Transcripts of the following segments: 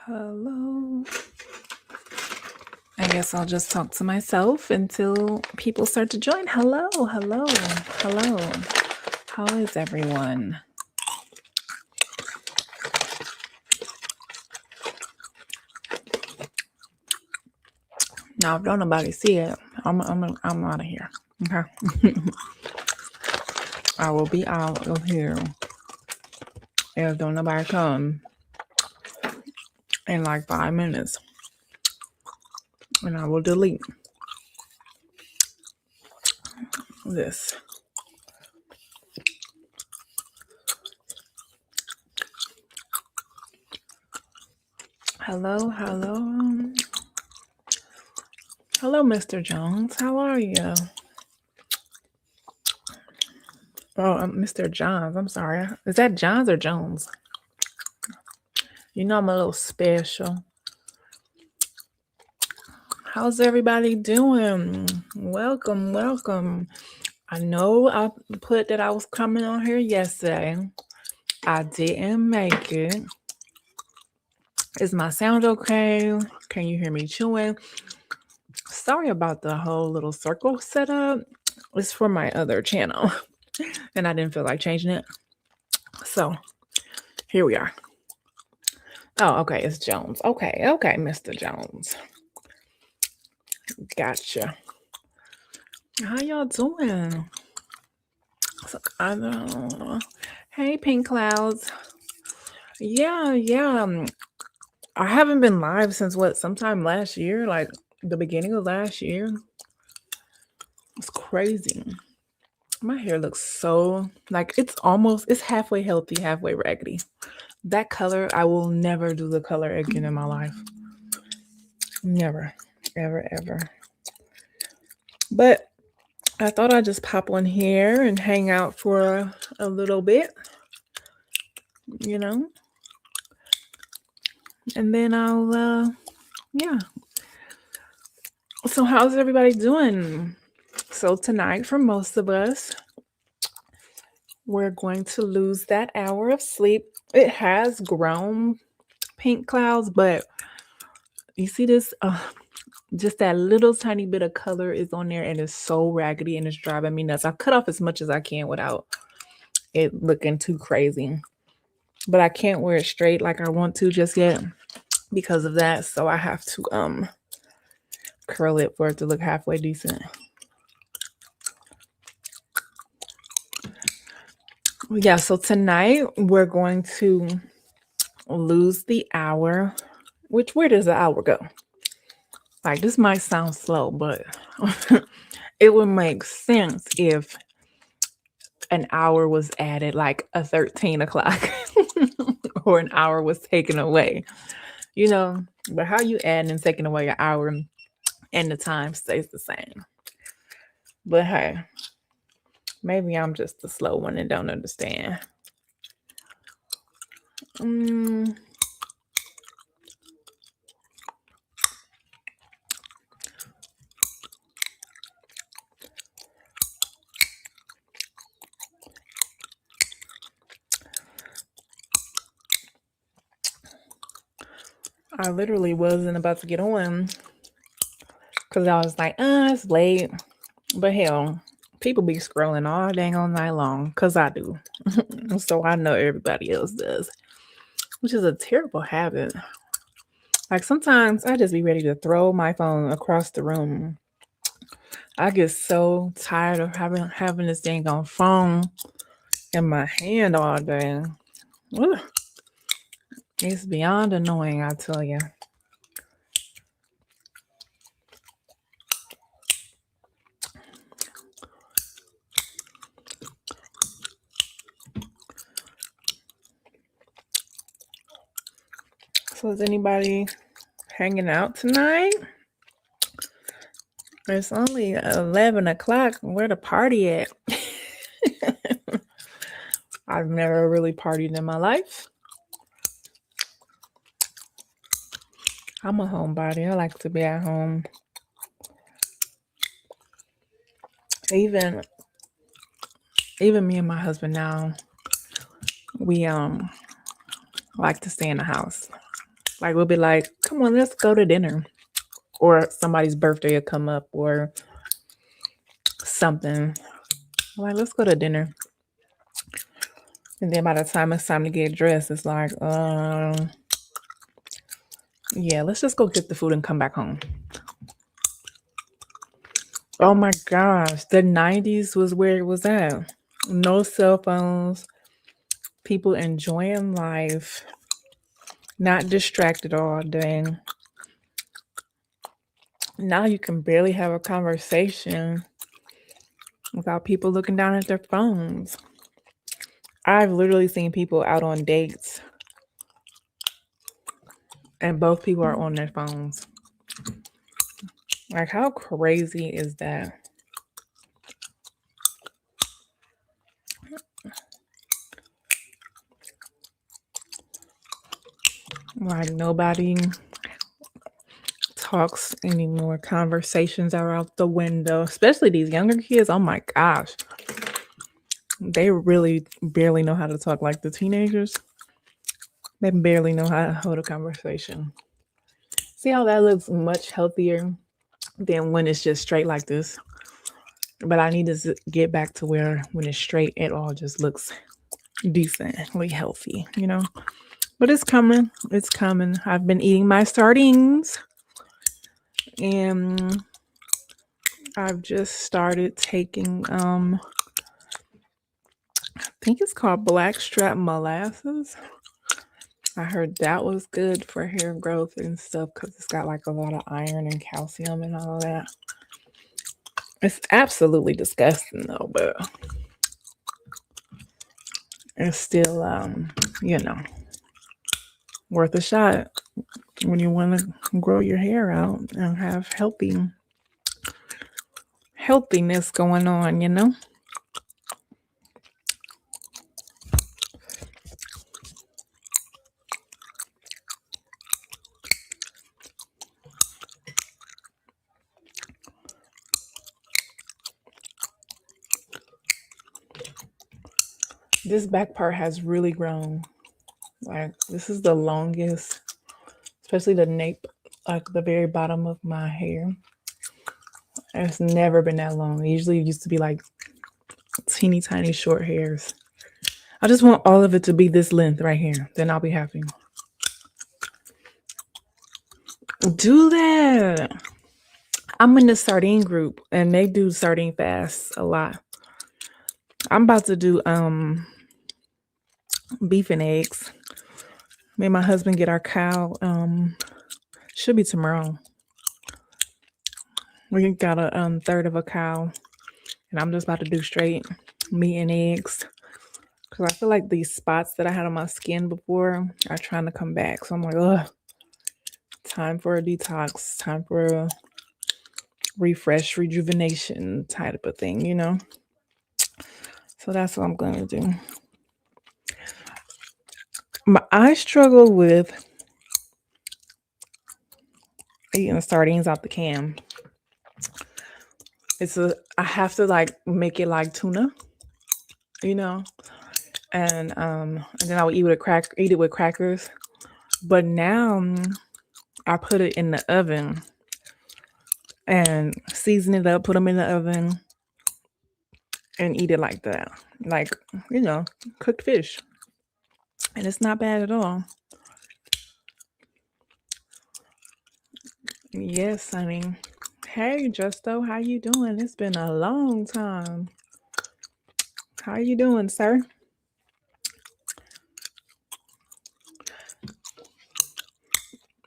Hello. I guess I'll just talk to myself until people start to join. Hello, hello, hello. How is everyone? Now, if don't nobody see it, I'm out of here. Okay. I will be out of here if don't nobody come in like 5 minutes, and I will delete this. Hello, hello. Hello, Mr. Jones. How are you? Oh, Mr. Johns. I'm sorry. Is that Johns or Jones? You know I'm a little special. How's everybody doing? Welcome, welcome. I know I put that I was coming on here yesterday. I didn't make it. Is my sound okay? Can you hear me chewing? Sorry about the whole little circle setup. It's for my other channel, and I didn't feel like changing it. So here we are. Oh, okay, it's Jones. Okay, Mr. Jones. Gotcha. How y'all doing? So, I don't know. Hey, Pink Clouds. Yeah. I haven't been live since sometime last year, like the beginning of last year. It's crazy. My hair looks so like it's halfway healthy, halfway raggedy. That color, I will never do the color again in my life. Never, ever, ever. But I thought I'd just pop on here and hang out for a little bit, you know? And then yeah. So how's everybody doing? So tonight, for most of us, we're going to lose that hour of sleep. It has grown, Pink Clouds, but you see this? Just that little tiny bit of color is on there, and it's so raggedy and it's driving me nuts. I cut off as much as I can without it looking too crazy, but I can't wear it straight like I want to just yet because of that. So I have to curl it for it to look halfway decent. Yeah, so tonight we're going to lose the hour. Where does the hour go? Like, this might sound slow, but it would make sense if an hour was added, like a 13 o'clock, or an hour was taken away, But how you add and taking away an hour and the time stays the same. But hey, maybe I'm just the slow one and don't understand. I literally wasn't about to get on because I was like, it's late. But hell, people be scrolling all dang all night long because I do. So I know everybody else does, which is a terrible habit. Like, sometimes I just be ready to throw my phone across the room. I get so tired of having this dang on phone in my hand all day. Ugh. It's beyond annoying, I tell you. So is anybody hanging out tonight? It's only 11 o'clock. Where the party at? I've never really partied in my life. I'm a homebody. I like to be at home. Even me and my husband now, we like to stay in the house. Like we'll be like, come on, let's go to dinner. Or somebody's birthday will come up or something. Like, let's go to dinner. And then by the time it's time to get dressed, it's like, yeah, let's just go get the food and come back home. Oh my gosh, the 90s was where it was at. No cell phones, people enjoying life, not distracted all day. Now you can barely have a conversation without people looking down at their phones. I've literally seen people out on dates and both people are on their phones. Like, how crazy is that? Like, nobody talks anymore. Conversations are out the window, especially these younger kids. Oh my gosh. They really barely know how to talk. Like the teenagers, they barely know how to hold a conversation. See how that looks much healthier than when it's just straight like this. But I need to get back to where when it's straight, it all just looks decently healthy, you know? But it's coming. It's coming. I've been eating my sardines. And I've just started taking I think it's called blackstrap molasses. I heard that was good for hair growth and stuff because it's got like a lot of iron and calcium and all of that. It's absolutely disgusting though, but it's still you know, worth a shot when you want to grow your hair out and have healthiness going on, you know. This back part has really grown. Like this is the longest, especially the nape, like the very bottom of my hair. It's never been that long. Usually it used to be like teeny tiny short hairs. I just want all of it to be this length right here. Then I'll be happy. Do that. I'm in the sardine group and they do sardine fasts a lot. I'm about to do beef and eggs. Me and my husband get our cow. Should be tomorrow. We got a third of a cow, and I'm just about to do straight meat and eggs because I feel like these spots that I had on my skin before are trying to come back. So I'm like, ugh, time for a detox, time for a refresh, rejuvenation type of thing, you know? So that's what I'm going to do. I struggle with eating sardines out the can. I have to like make it like tuna, you know, and then I would eat it with crackers. But now I put it in the oven and season it up, put them in the oven, and eat it like that, like you know, cooked fish, and it's not bad at all. Yes, honey. Hey, Justo, how you doing? It's been a long time. How you doing, sir?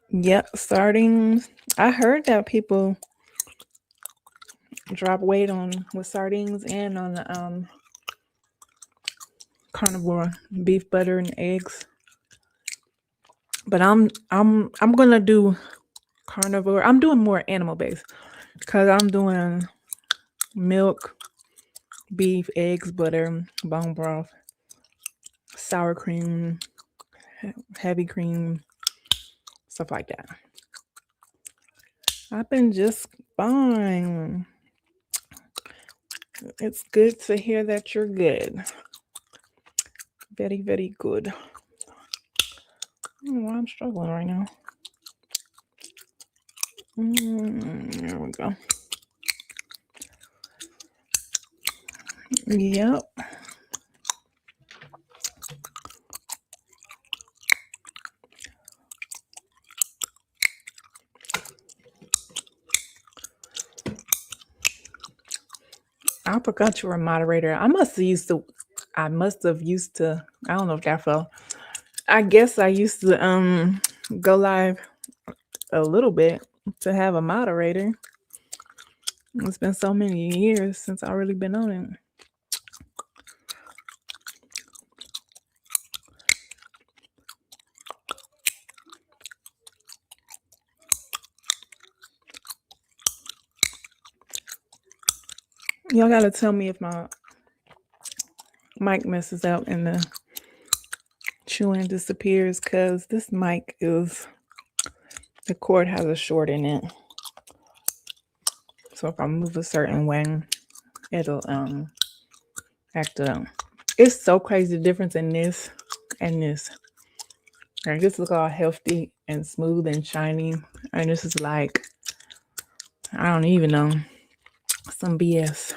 Yep, sardines. I heard that people drop weight on with sardines and on the carnivore beef, butter, and eggs. But I'm gonna do carnivore. I'm doing more animal based because I'm doing milk, beef, eggs, butter, bone broth, sour cream, heavy cream, stuff like that. I've been just fine. It's good to hear that you're good. Very, very good. I don't know why I'm struggling right now. There we go. Yep. I forgot you were a moderator. I must have used to. I don't know if that fell. I guess I used to go live a little bit to have a moderator. It's been so many years since I really been on it. Y'all gotta tell me if my mic messes up and the chewing disappears, because this mic is, the cord has a short in it. So if I move a certain way, it'll act up. It's so crazy the difference in this and this. Like, this look all healthy and smooth and shiny, and this is like, I don't even know, some BS.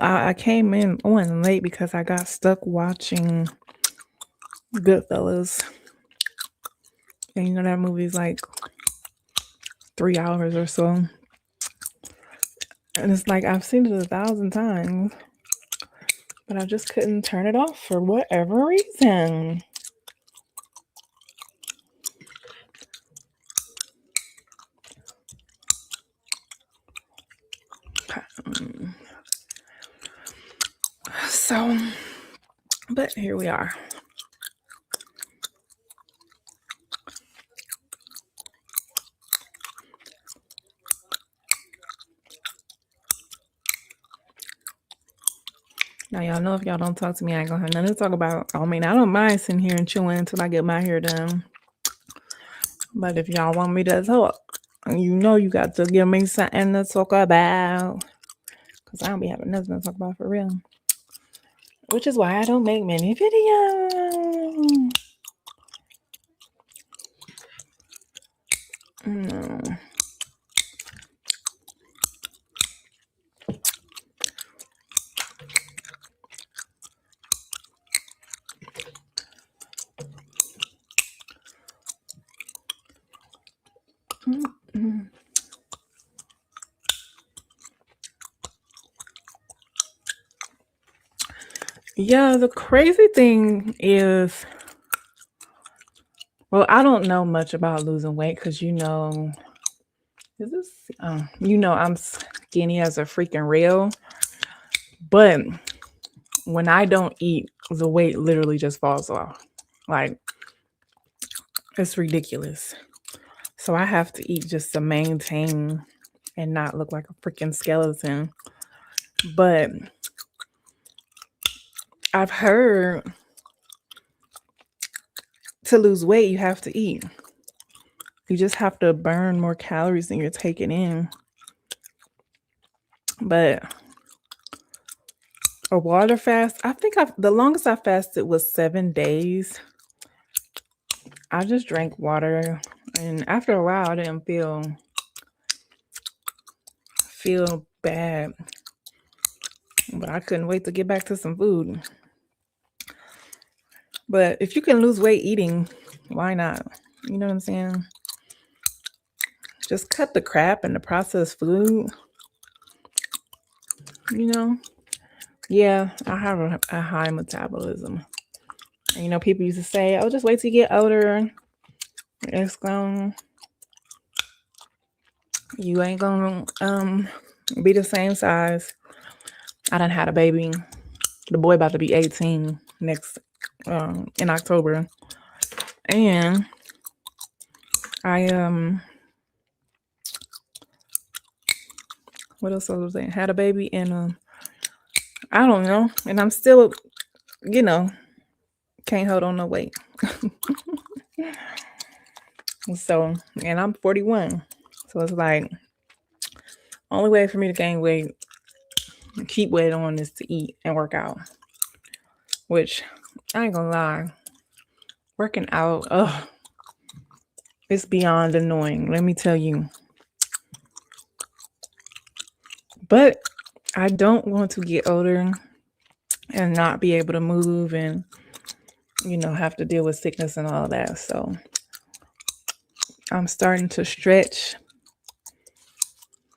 I came in on late because I got stuck watching Goodfellas. And you know that movie's like 3 hours or so. And it's like I've seen it 1,000 times, but I just couldn't turn it off for whatever reason. So, but here we are. Now y'all know if y'all don't talk to me, I ain't gonna have nothing to talk about. I mean, I don't mind sitting here and chewing until I get my hair done. But if y'all want me to talk, you know you got to give me something to talk about. Because I don't be having nothing to talk about for real. Which is why I don't make many videos. No. Yeah, the crazy thing is, well, I don't know much about losing weight because I'm skinny as a freaking rail. But when I don't eat, the weight literally just falls off. Like, it's ridiculous. So I have to eat just to maintain and not look like a freaking skeleton. But I've heard to lose weight, you have to eat. You just have to burn more calories than you're taking in. But a water fast, I think the longest I fasted was 7 days. I just drank water, and after a while, I didn't feel bad. But I couldn't wait to get back to some food. But if you can lose weight eating, why not? You know what I'm saying? Just cut the crap and the processed food. You know? Yeah, I have a high metabolism. And, people used to say, "Oh, just wait till you get older. It's you ain't gonna be the same size." I done had a baby. The boy about to be 18 next in October, and I what else I was saying? Had a baby and I don't know. And I'm still, you know, can't hold on no weight. So, and I'm 41. So it's like, only way for me to gain weight, keep weight on is to eat and work out. Which, I ain't gonna lie, working out, it's beyond annoying. Let me tell you. But I don't want to get older and not be able to move and, have to deal with sickness and all that. So I'm starting to stretch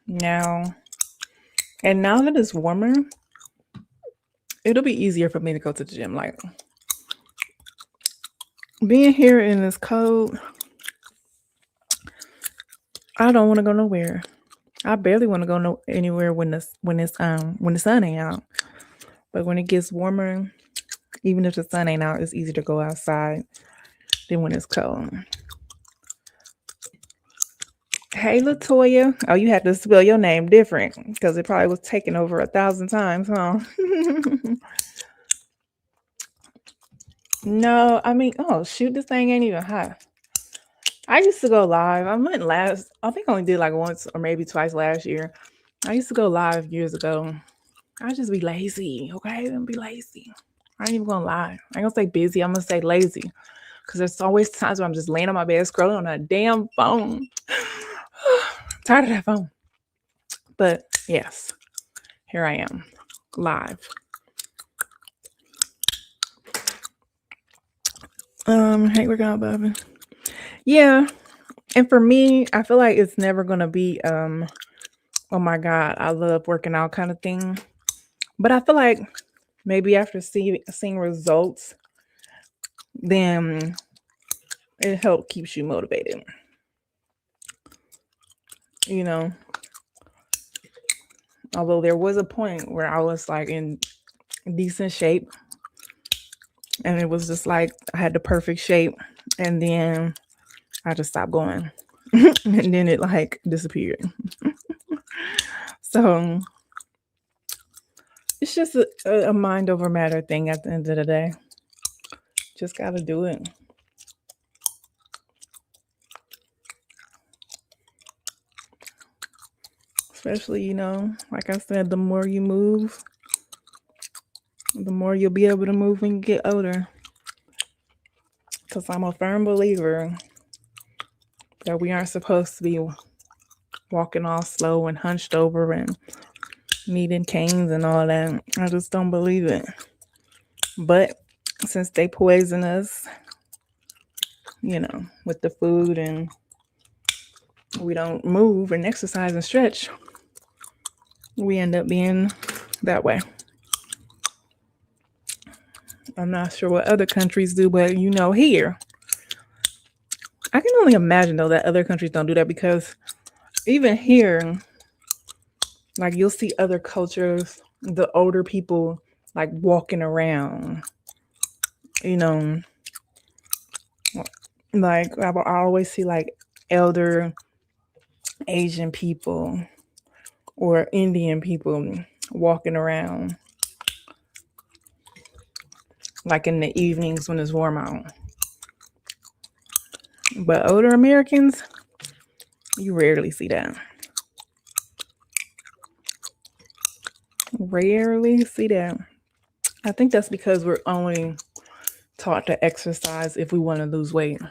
now. And now that it's warmer, it'll be easier for me to go to the gym. Like being here in this cold, I don't want to go nowhere. I barely want to go anywhere when the sun ain't out. But when it gets warmer, even if the sun ain't out, it's easier to go outside than when it's cold. Hey, Latoya. Oh, you had to spell your name different because it probably was taken over 1,000 times, huh? No, I mean, oh, shoot, this thing ain't even hot. I used to go live. I think I only did like once or maybe twice last year. I used to go live years ago. I just be lazy, okay? I'm be lazy. I ain't even gonna lie. I ain't gonna say busy. I'm gonna say lazy. Because there's always times where I'm just laying on my bed scrolling on a damn phone. Tired of that phone. But yes, here I am, live. Hey, working out, Bobby. Yeah, and for me, I feel like it's never gonna be oh my god, I love working out kind of thing. But I feel like maybe after seeing results, then it helps keeps you motivated. You know, although there was a point where I was like in decent shape, and it was just like I had the perfect shape, and then I just stopped going, and then it like disappeared. So it's just a mind over matter thing at the end of the day. Just gotta do it. Especially, like I said, the more you move, the more you'll be able to move when you get older. Because I'm a firm believer that we aren't supposed to be walking all slow and hunched over and needing canes and all that. I just don't believe it. But since they poison us, with the food and we don't move and exercise and stretch, we end up being that way. I'm not sure what other countries do, but here, I can only imagine though that other countries don't do that because even here, like you'll see other cultures, the older people like walking around, like I always see like elder Asian people or Indian people walking around like in the evenings when it's warm out. But older Americans, you rarely see that. Rarely see that. I think that's because we're only taught to exercise if we want to lose weight.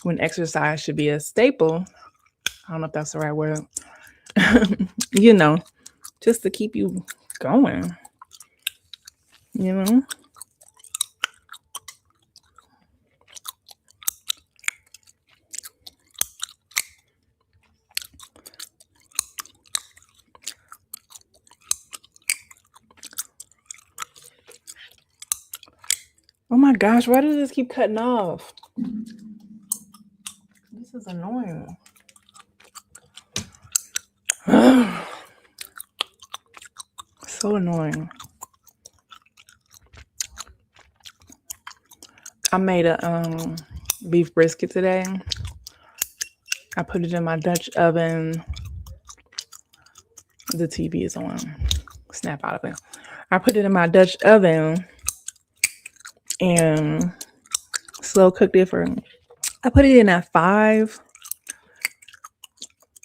When exercise should be a staple. I don't know if that's the right word. Just to keep you going. Oh my gosh, why does this keep cutting off? This is annoying. So annoying. I made a beef brisket today. I put it in my Dutch oven The TV is on. Snap out of it. I put it in my Dutch oven and slow cooked it for. I put it in at 5.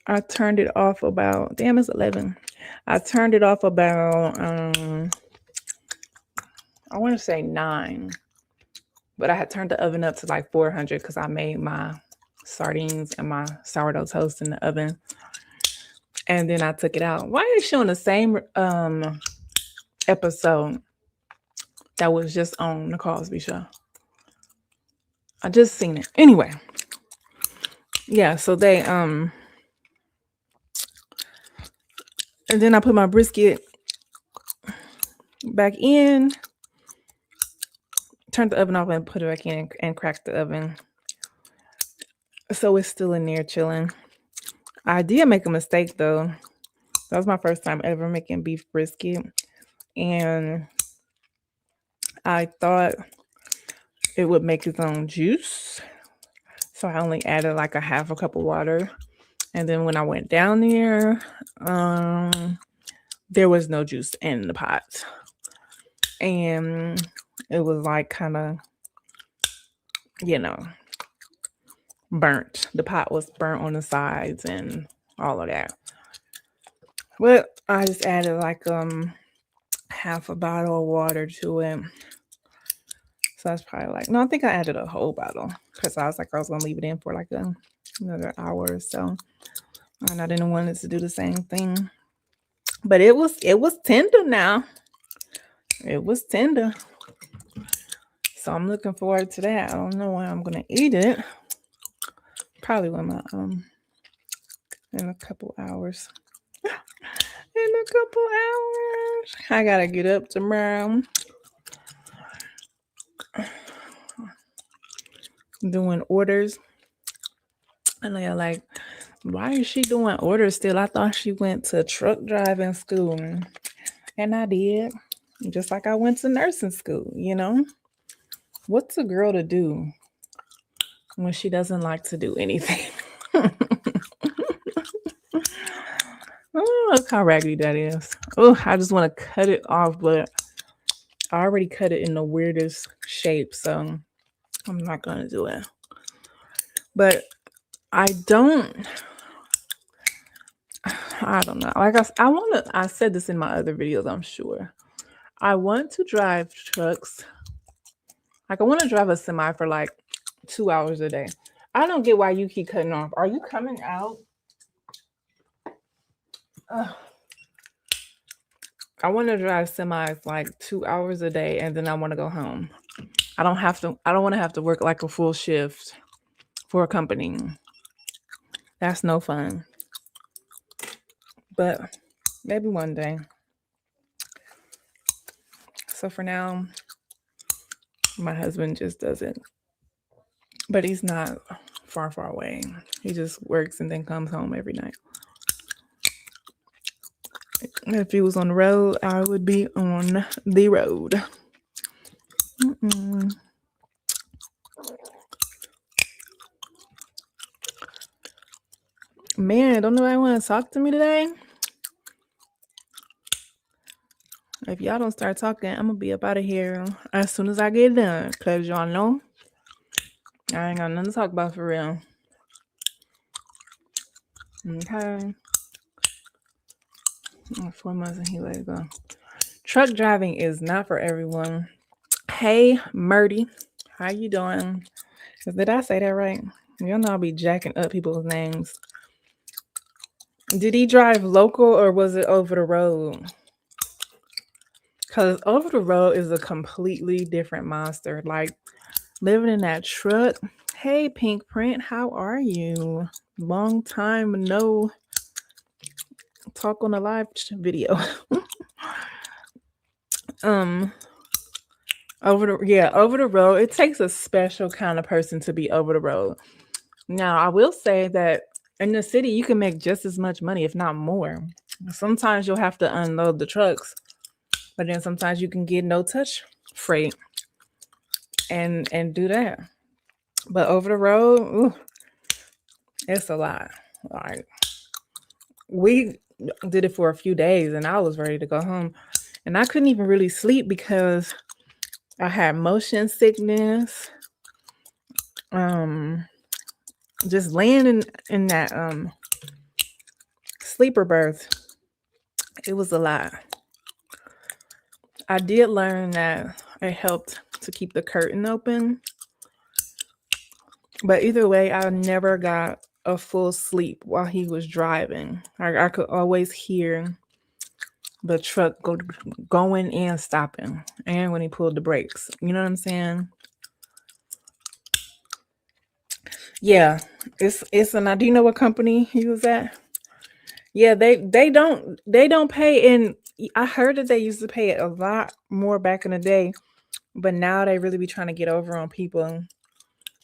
I turned it off about. Damn, it's 11. I turned it off about. I want to say 9, but I had turned the oven up to like 400 because I made my sardines and my sourdough toast in the oven. And then I took it out. Why are they showing the same episode that was just on the Cosby Show? I just seen it. Anyway. Yeah, so they and then I put my brisket back in, turned the oven off and put it back in and cracked the oven. So it's still in there chilling. I did make a mistake though. That was my first time ever making beef brisket. And I thought it would make its own juice. So I only added like a half a cup of water. And then when I went down there, there was no juice in the pot. And it was like kind of, burnt. The pot was burnt on the sides and all of that. But I just added like half a bottle of water to it. So that's probably like, no, I think I added a whole bottle because I was going to leave it in for like another hour or so. And I didn't want it to do the same thing. But it was tender now. It was tender. So I'm looking forward to that. I don't know when I'm going to eat it. Probably when in a couple hours. In a couple hours. I got to get up tomorrow. Doing orders. And they're like, why is she doing orders still? I thought she went to truck driving school. And I did. Just like I went to nursing school, What's a girl to do when she doesn't like to do anything? Oh, look how raggedy that is. Oh, I just want to cut it off, but I already cut it in the weirdest shape, so I'm not going to do it. But I don't know. Like I said this in my other videos, I'm sure. I want to drive trucks. Like I want to drive a semi for like 2 hours a day. I don't get why you keep cutting off. Are you coming out? I want to drive semis like 2 hours a day and then I want to go home. I don't want to have to work like a full shift for a company. That's no fun. But maybe one day. So for now, my husband just does it. But he's not far away. He just works and then comes home every night. If he was on the road, I would be on the road. Man, don't nobody want to talk to me today? If y'all don't start talking, I'm going to be up out of here as soon as I get done. Because y'all know I ain't got nothing to talk about for real. Okay. 4 months and he let it go. Truck driving is not for everyone. Hey, Murdy. How you doing? Did I say that right? Y'all know I'll be jacking up people's names. Did he drive local or was it over the road? Because over the road is a completely different monster. Like living in that truck. Hey, Pink Print, how are you? Long time no talk on a live video. Over the road, it takes a special kind of person to be over the road. Now, I will say that in the city, you can make just as much money, if not more. Sometimes you'll have to unload the trucks, but then sometimes you can get no touch freight and do that. But over the road, it's a lot. Like we did it for a few days and I was ready to go home. And I couldn't even really sleep because I had motion sickness. Just laying in that sleeper berth, it was a lot. I did learn that it helped to keep the curtain open. But either way, I never got a full sleep while he was driving. I could always hear the truck going and stopping, and when he pulled the brakes. You know what I'm saying? Yeah, it's an. Do you know what company he was at? Yeah, they don't pay. And I heard that they used to pay a lot more back in the day, but now they really be trying to get over on people.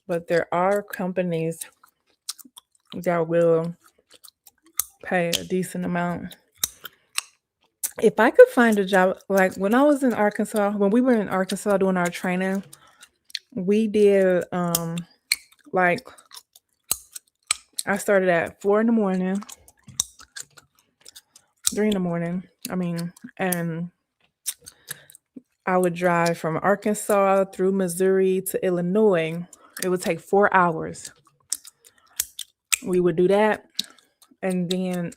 But there are companies that will pay a decent amount. If I could find a job, like when I was in Arkansas, when we were in Arkansas doing our training, we did like I started at 4 in the morning, 3 in the morning. I mean, and I would drive from Arkansas through Missouri to Illinois. It would take 4 hours. We would do that, and then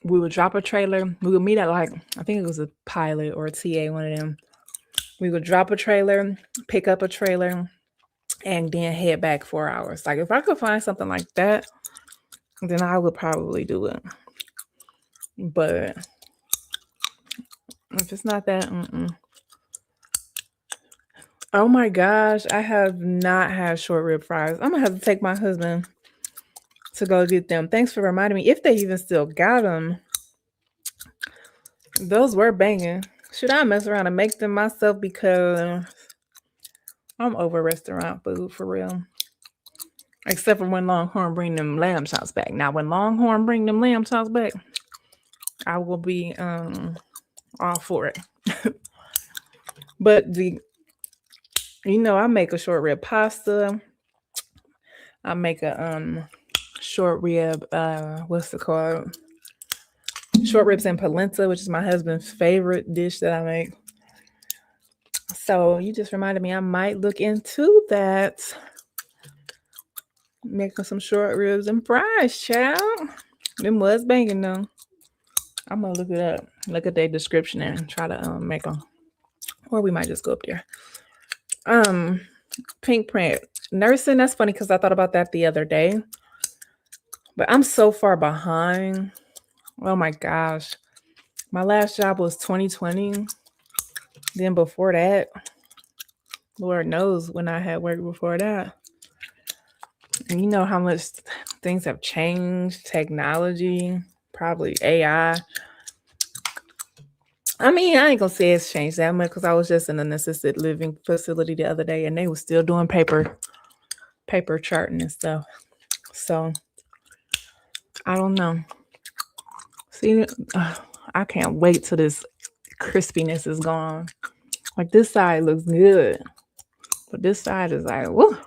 we would drop a trailer. We would meet at like I think it was a pilot or a TA, one of them. We would drop a trailer, pick up a trailer, and then head back 4 hours. Like if I could find something like that, then I would probably do it. But if it's not that, oh my gosh, I have not had short rib fries. I'm gonna have to take my husband to go get them. Thanks for reminding me. If they even still got them, those were banging. Should I mess around and make them myself because I'm over restaurant food for real? Except for when Longhorn bring them lamb chops back. Now, when Longhorn bring them lamb chops back, I will be all for it. But I make a short rib pasta. I make a short rib, what's it called? Short ribs and polenta, which is my husband's favorite dish that I make. So you just reminded me I might look into that. Making some short ribs and fries, child. Them was banging though. I'm gonna look it up. Look at their description and try to make them. Or we might just go up there. Pink print. Nursing, that's funny because I thought about that the other day. But I'm so far behind. Oh my gosh. My last job was 2020. Then before that, Lord knows when I had worked before that. And you know how much things have changed, technology, probably AI. I mean, I ain't gonna say it's changed that much because I was just in an assisted living facility the other day and they were still doing paper charting and stuff. So I don't know. See, I can't wait till this crispiness is gone. Like this side looks good, but this side is like, whoa.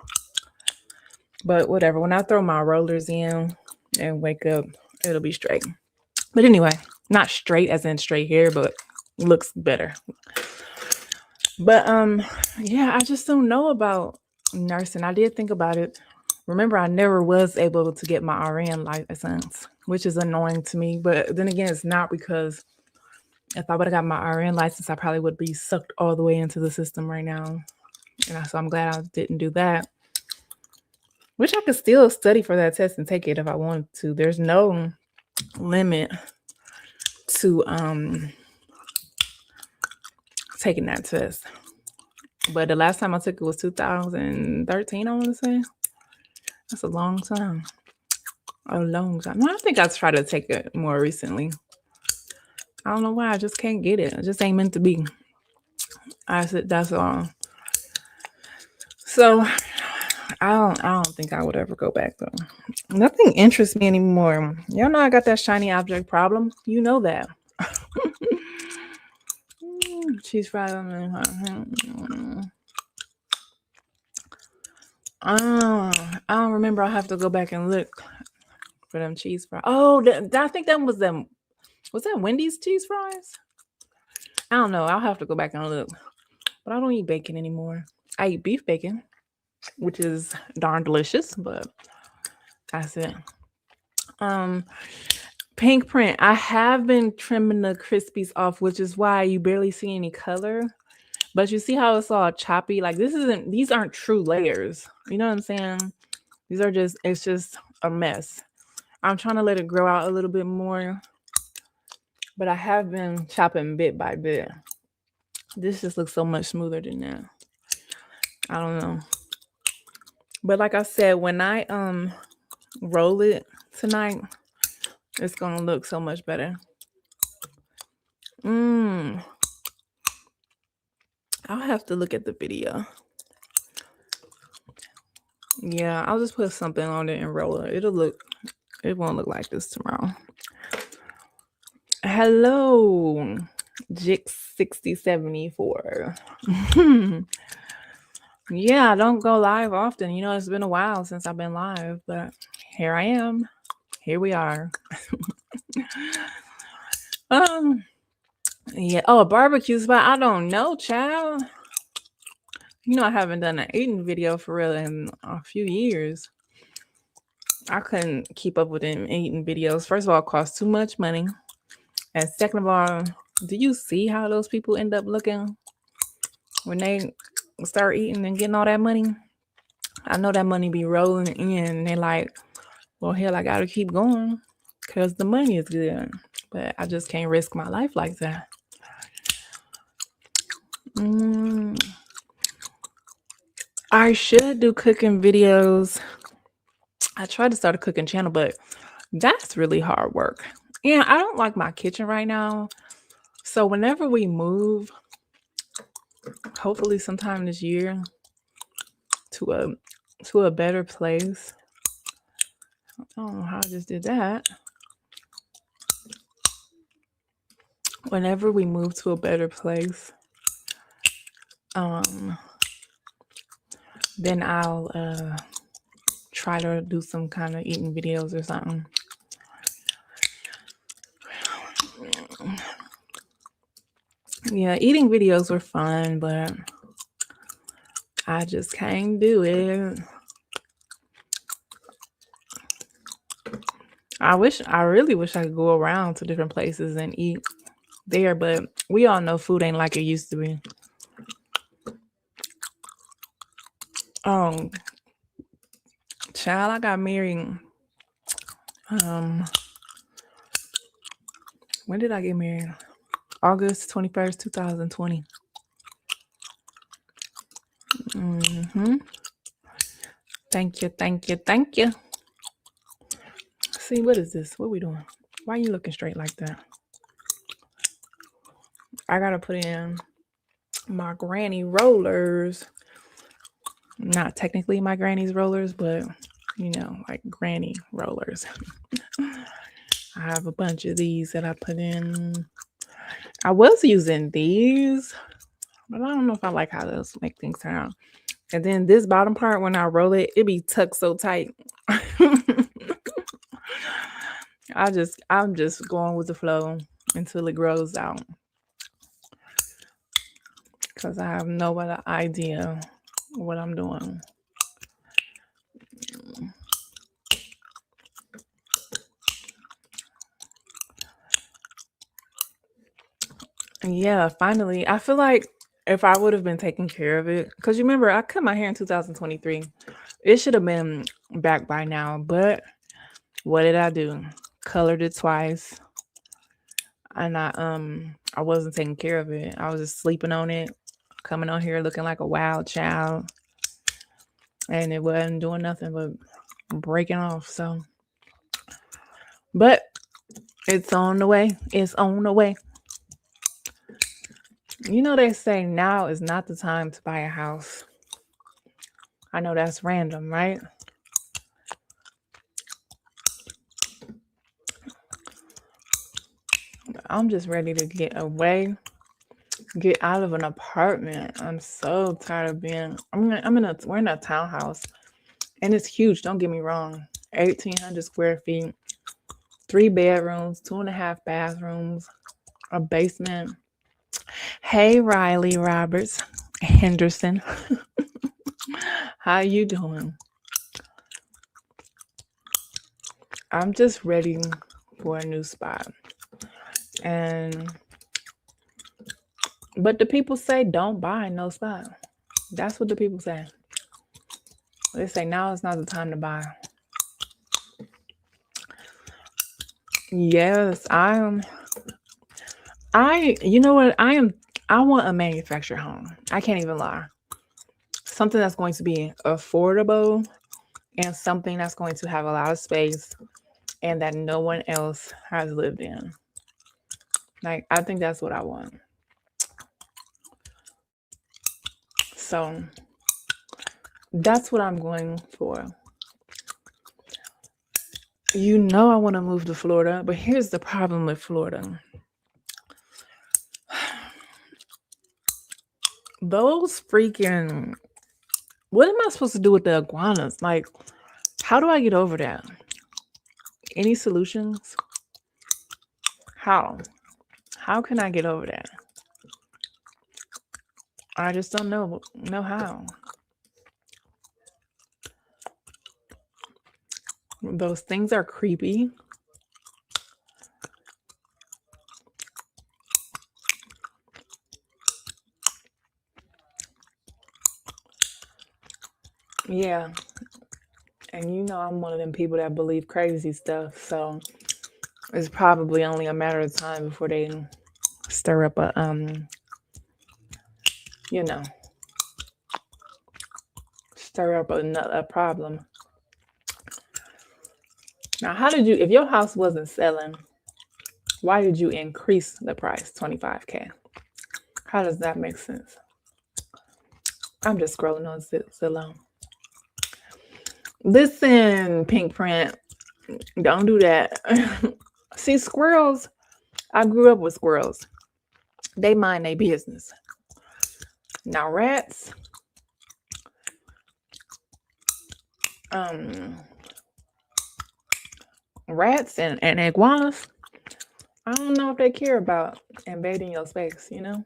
But whatever. When I throw my rollers in and wake up, it'll be straight. But anyway, not straight as in straight hair, but looks better. But yeah, I just don't know about nursing. I did think about it. Remember, I never was able to get my RN license, which is annoying to me. But then again, it's not because if I would have got my RN license, I probably would be sucked all the way into the system right now. And so I'm glad I didn't do that. Which I could still study for that test and take it if I wanted to. There's no limit to taking that test. But the last time I took it was 2013, I want to say. That's a long time. A long time. No, I think I tried to take it more recently. I don't know why. I just can't get it. It just ain't meant to be. I said that's all. So I don't think I would ever go back though. Nothing interests me anymore. Y'all know I got that shiny object problem. You know that. Cheese fries. I don't remember. I'll have to go back and look. for them cheese fries. Oh, I think that was them. Was that Wendy's cheese fries? I don't know. I'll have to go back and look. But I don't eat bacon anymore. I eat beef bacon, which is darn delicious, but that's it. Pink print. I have been trimming the crispies off, which is why you barely see any color. But you see how it's all choppy? Like these aren't true layers. You know what I'm saying? It's just a mess. I'm trying to let it grow out a little bit more. But I have been chopping bit by bit. This just looks so much smoother than that. I don't know. But like I said, when I roll it tonight, it's gonna look so much better. I'll have to look at the video. Yeah, I'll just put something on it and roll it. It won't look like this tomorrow. Hello, Jix6074. Yeah, I don't go live often. You know, it's been a while since I've been live, but here I am. Here we are. Yeah. Oh, a barbecue spot. I don't know, child. You know, I haven't done an eating video for real in a few years. I couldn't keep up with them eating videos. First of all, it costs too much money. And second of all, do you see how those people end up looking when they start eating and getting all that money? I know that money be rolling in. And they're like, well, hell, I got to keep going because the money is good. But I just can't risk my life like that. I should do cooking videos. I tried to start a cooking channel, but that's really hard work. And I don't like my kitchen right now. So whenever we move, hopefully sometime this year, to a better place. I don't know how I just did that. Whenever we move to a better place, then I'll try to do some kind of eating videos or something. Yeah, eating videos were fun, but I just can't do it. I really wish I could go around to different places and eat there, but we all know food ain't like it used to be. Child, I got married. When did I get married? August 21st, 2020. Thank you. See, what is this? What are we doing? Why are you looking straight like that? I gotta put in my granny rollers. Not technically my granny's rollers, but you know, like granny rollers. I have a bunch of these that I put in. I was using these, but I don't know if I like how those make things sound. And then this bottom part, when I roll it, it be tucked so tight. I'm just going with the flow until it grows out. Because I have no other idea what I'm doing. Yeah, finally. I feel like if I would have been taking care of it, because you remember I cut my hair in 2023. It should have been back by now, but what did I do? Colored it twice. And I wasn't taking care of it. I was just sleeping on it, coming on here looking like a wild child. And it wasn't doing nothing but breaking off. So, but it's on the way. It's on the way. You know, they say now is not the time to buy a house. I know that's random, right? I'm just ready to get away, get out of an apartment. I'm so tired of being. We're in a townhouse, and it's huge. Don't get me wrong, 1,800 square feet. 3 bedrooms, 2.5 bathrooms, a basement. Hey, Riley Roberts Henderson, how you doing? I'm just ready for a new spot. And but the people say don't buy no spot. That's what the people say. They say now is not the time to buy. Yes, I am. You know what? I want a manufactured home. I can't even lie. Something that's going to be affordable and something that's going to have a lot of space and that no one else has lived in. Like, I think that's what I want. So that's what I'm going for. You know, I want to move to Florida, but here's the problem with Florida. Those freaking, what am I supposed to do with the iguanas? Like, how do I get over that? Any solutions? How? How can I get over that? I just don't know how. Those things are creepy. Yeah. And you know I'm one of them people that believe crazy stuff, so it's probably only a matter of time before they stir up you know, stir up a problem. Now, how did you, if your house wasn't selling, why did you increase the price 25K? How does that make sense? I'm just scrolling on Zillow. Listen, Pink Print, don't do that. See, squirrels, I grew up with squirrels. They mind their business. Now, um, rats and iguanas, I don't know if they care about invading your space, you know?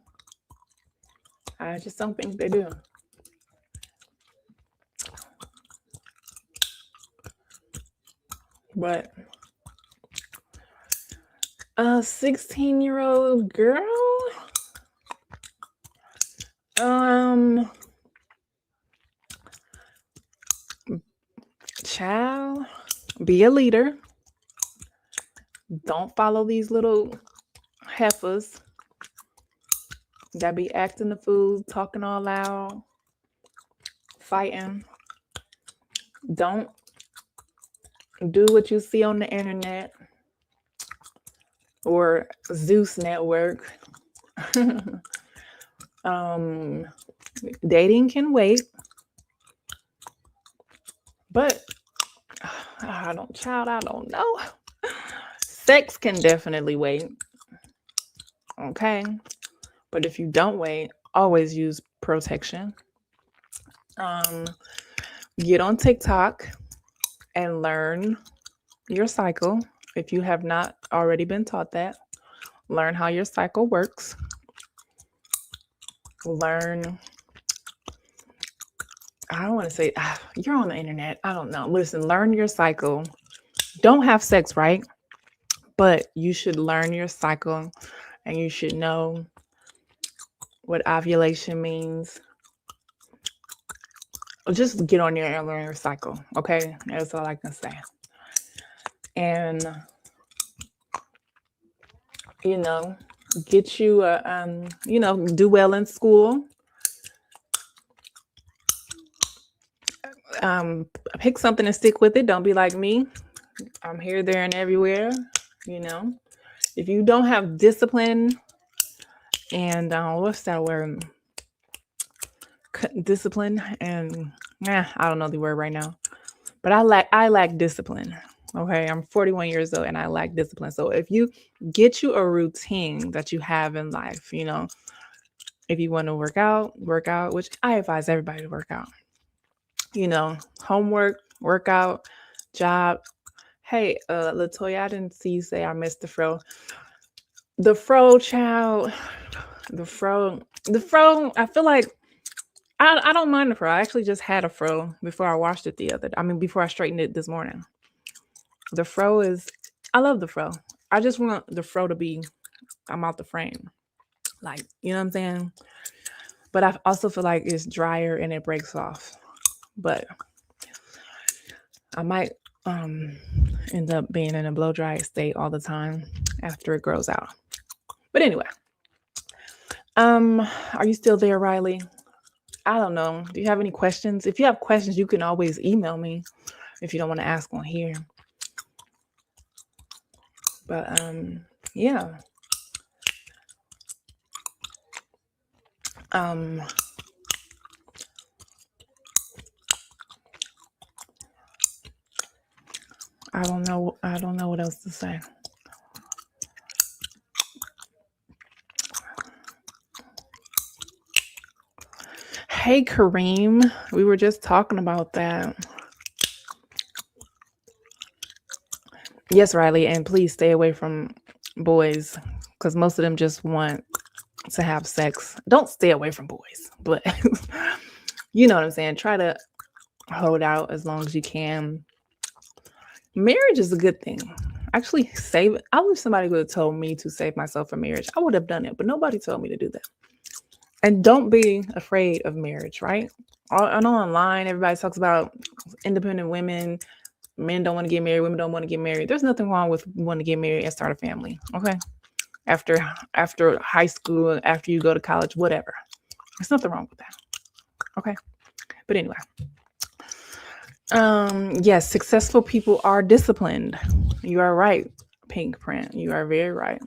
I just don't think they do. But a 16-year-old girl, child, be a leader. Don't follow these little heifers that be acting the fool, talking all loud, fighting. Don't do what you see on the internet or Zeus Network. Dating can wait, but I don't know. Sex can definitely wait. Okay. But if you don't wait, always use protection. Get on TikTok and learn your cycle. If you have not already been taught that, learn how your cycle works. Learn, I don't want to say, you're on the internet. I don't know. Listen, learn your cycle. Don't have sex, right? But you should learn your cycle and you should know what ovulation means. Just get on there and learn your cycle, okay? That's all I can say. And you know, get you do well in school. Pick something and stick with it. Don't be like me. I'm here, there, and everywhere. You know, if you don't have discipline and what's that word? Discipline and I don't know the word right now, but I lack discipline. Okay, I'm 41 years old and I lack discipline. So if you get you a routine that you have in life, you know, if you want to work out, which I advise everybody to work out. You know, homework, workout, job, Hey, Latoya, I didn't see you say I missed the fro. The fro child, the fro. I feel like I don't mind the fro. I actually just had a fro before I washed it before I straightened it this morning. The fro is, I love the fro. I just want the fro to be, I'm out the frame. Like, you know what I'm saying? But I also feel like it's drier and it breaks off. But I might end up being in a blow dry state all the time after it grows out. But anyway, are you still there, Riley? I don't know. Do you have any questions? If you have questions, you can always email me if you don't want to ask on here. But yeah. I don't know. I don't know what else to say. Hey, Kareem. We were just talking about that. Yes, Riley, and please stay away from boys because most of them just want to have sex. Don't stay away from boys, but you know what I'm saying. Try to hold out as long as you can. Marriage is a good thing. Actually, save it. I wish somebody would have told me to save myself for marriage. I would have done it, but nobody told me to do that. And don't be afraid of marriage, right? I know online everybody talks about independent women. Men don't want to get married. Women don't want to get married. There's nothing wrong with wanting to get married and start a family. Okay, after high school, after you go to college, whatever. There's nothing wrong with that. Okay, but anyway, yes, successful people are disciplined. You are right, Pink Print. You are very right,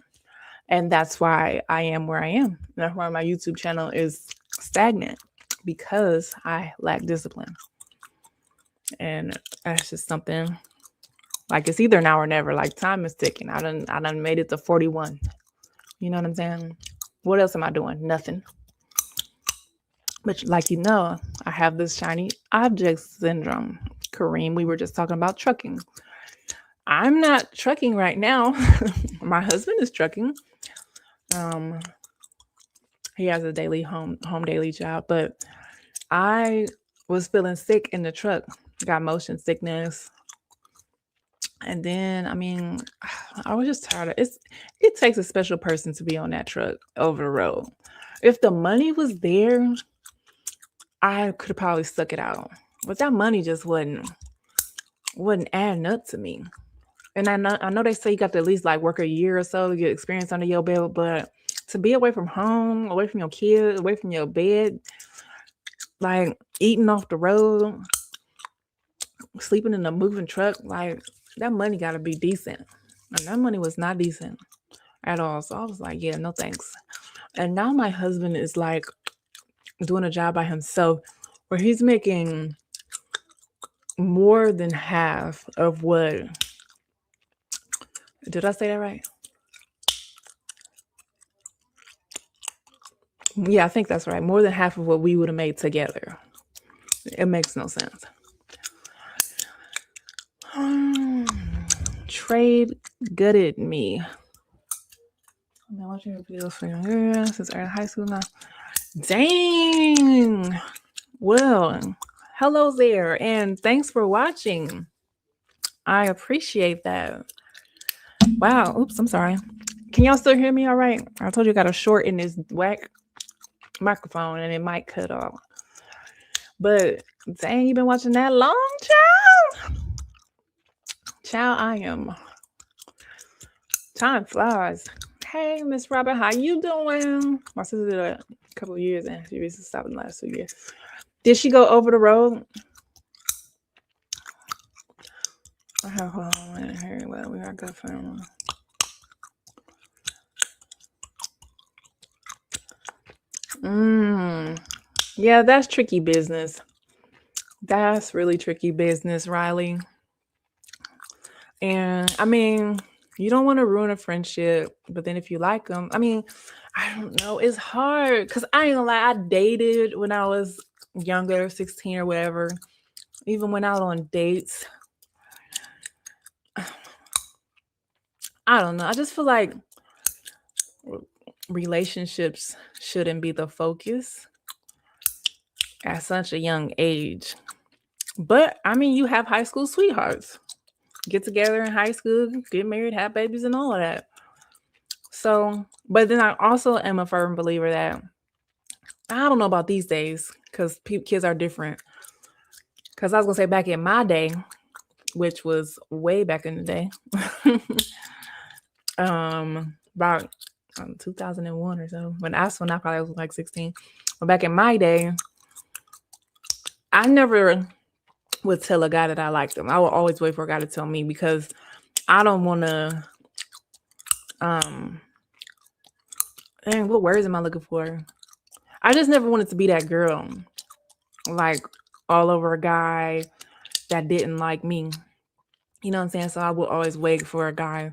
and that's why I am where I am. That's why my YouTube channel is stagnant because I lack discipline. And that's just something like it's either now or never. Like time is ticking. I done made it to 41. You know what I'm saying? What else am I doing? Nothing. But like I have this shiny object syndrome. Kareem, we were just talking about trucking. I'm not trucking right now. My husband is trucking. He has a daily home daily job, but I was feeling sick in the truck. Got motion sickness. And then, I was just tired of it takes a special person to be on that truck over the road. If the money was there, I could have probably stuck it out. But that money just wasn't adding up to me. And I know they say you got to at least like work a year or so to get experience under your belt, but to be away from home, away from your kids, away from your bed, like eating off the road, sleeping in a moving truck, like that money got to be decent. And that money was not decent at all. So I was like, yeah, no thanks. And now my husband is like doing a job by himself where he's making more than half of what, did I say that right? Yeah, I think that's right. More than half of what we would have made together. It makes no sense. Trade gutted me. I've been watching your videos for years since early high school now. Dang. Well, hello there, and thanks for watching. I appreciate that. Wow. Oops, I'm sorry. Can y'all still hear me all right? I told you I got a short in this whack microphone and it might cut off. But dang, you've been watching that long, child? Child, I am. Time flies. Hey, Miss Robert, how you doing? My sister did a couple of years and she recently stopped in the last 2 years. Did she go over the road? I have home in here. Well, we are good family. Yeah, that's tricky business. That's really tricky business, Riley. And you don't want to ruin a friendship, but then if you like them, I don't know. It's hard because I ain't gonna lie. I dated when I was younger, 16 or whatever. Even went out on dates. I don't know. I just feel like relationships shouldn't be the focus at such a young age. But I mean, you have high school sweethearts. Get together in high school, get married, have babies, and all of that. So, but then I also am a firm believer that I don't know about these days because kids are different. Because I was gonna say back in my day, which was way back in the day, about 2001 or so. When I probably was like 16. But back in my day, I never would tell a guy that I liked him. I would always wait for a guy to tell me because I don't want to. Dang, what words am I looking for? I just never wanted to be that girl, like all over a guy that didn't like me. You know what I'm saying? So I would always wait for a guy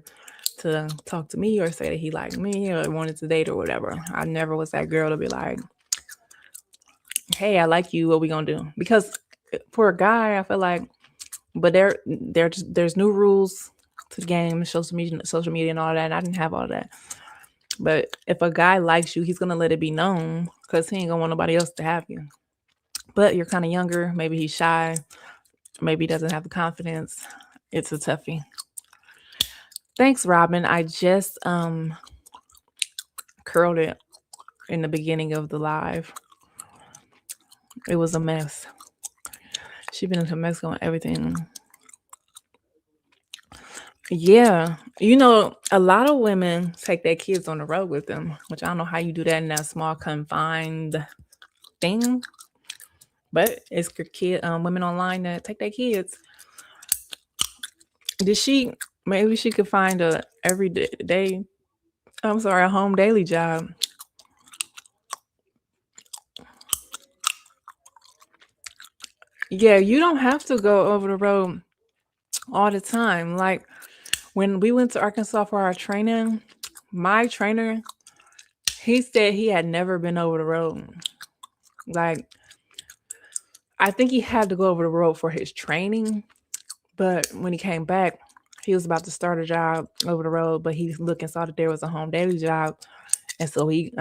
to talk to me or say that he liked me or wanted to date or whatever. I never was that girl to be like, "Hey, I like you. What we gonna do?" Because for a guy, I feel like, but there's new rules to the game, social media, and all that. And I didn't have all that. But if a guy likes you, he's gonna let it be known because he ain't gonna want nobody else to have you. But you're kind of younger. Maybe he's shy. Maybe he doesn't have the confidence. It's a toughie. Thanks, Robin. I just curled it in the beginning of the live. It was a mess. She been into Mexico and everything. Yeah. You know, a lot of women take their kids on the road with them, which I don't know how you do that in that small confined thing. But it's women online that take their kids. Did she maybe she could find a everyday a home daily job. Yeah, you don't have to go over the road all the time. Like when we went to Arkansas for our training, my trainer, he said he had never been over the road. Like I think he had to go over the road for his training, but when he came back, he was about to start a job over the road, but he looked and saw that there was a home daily job, and so he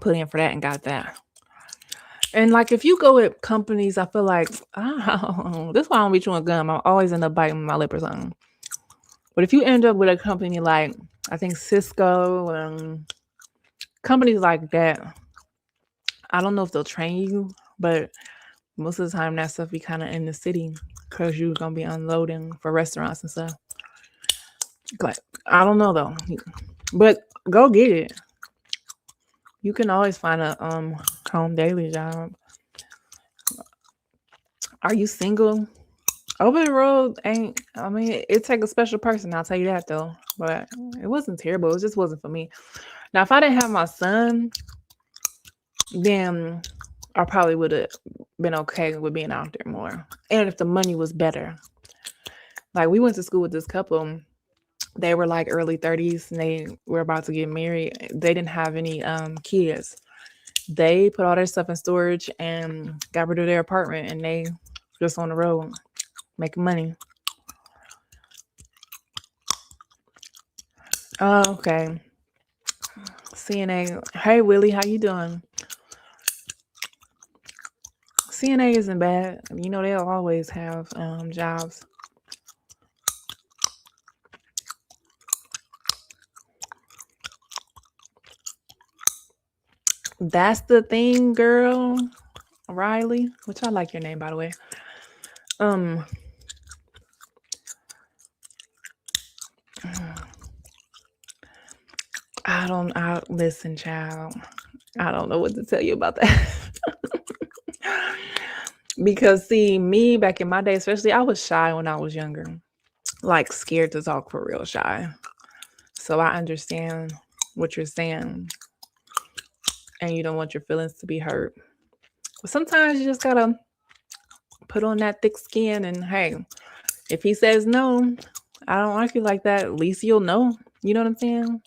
put in for that and got that. And like if you go with companies, I feel like this is why I don't be chewing gum. I always end up biting my lip or something. But if you end up with a company like I think Cisco, companies like that, I don't know if they'll train you, but most of the time that stuff be kind of in the city because you're gonna be unloading for restaurants and stuff. But I don't know though. But go get it. You can always find a home daily job. Are you single? Over the road ain't. I mean, it take a special person. I'll tell you that though. But it wasn't terrible. It just wasn't for me. Now, if I didn't have my son, then I probably would have been okay with being out there more. And if the money was better, like we went to school with this couple. They were like early 30s and they were about to get married. They didn't have any kids. They put all their stuff in storage and got rid of their apartment and they just on the road making money. Oh, okay. CNA. Hey Willie, how you doing? CNA isn't bad. You know they'll always have jobs. That's the thing, girl. Riley, which I like your name by the way. Um, I listen, child. I don't know what to tell you about that. Because see, me back in my day, especially, I was shy when I was younger, like scared to talk for real shy. So I understand what you're saying, and you don't want your feelings to be hurt. But sometimes you just gotta put on that thick skin, and hey, if he says no, I don't like you like that. At least you'll know. You know what I'm saying?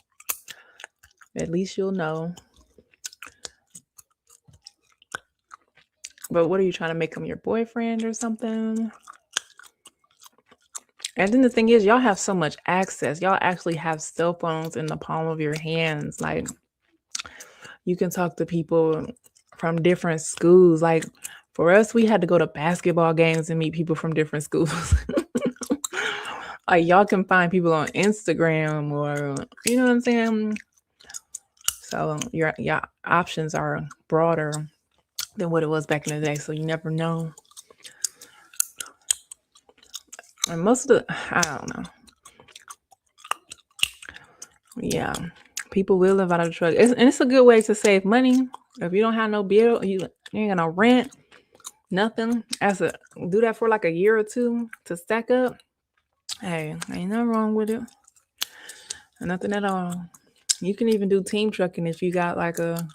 At least you'll know. But what are you trying to make him your boyfriend or something? And then the thing is, y'all have so much access. Y'all actually have cell phones in the palm of your hands. Like, you can talk to people from different schools. Like, for us, we had to go to basketball games and meet people from different schools. Like, y'all can find people on Instagram, or you know what I'm saying? So your options are broader than what it was back in the day. So you never know. And most of the, I don't know. Yeah, people will live out of the truck, and it's a good way to save money. If you don't have no bill, you ain't got no rent, nothing. Do that for like a year or two to stack up. Hey, ain't nothing wrong with it. Nothing at all. You can even do team trucking if you got like a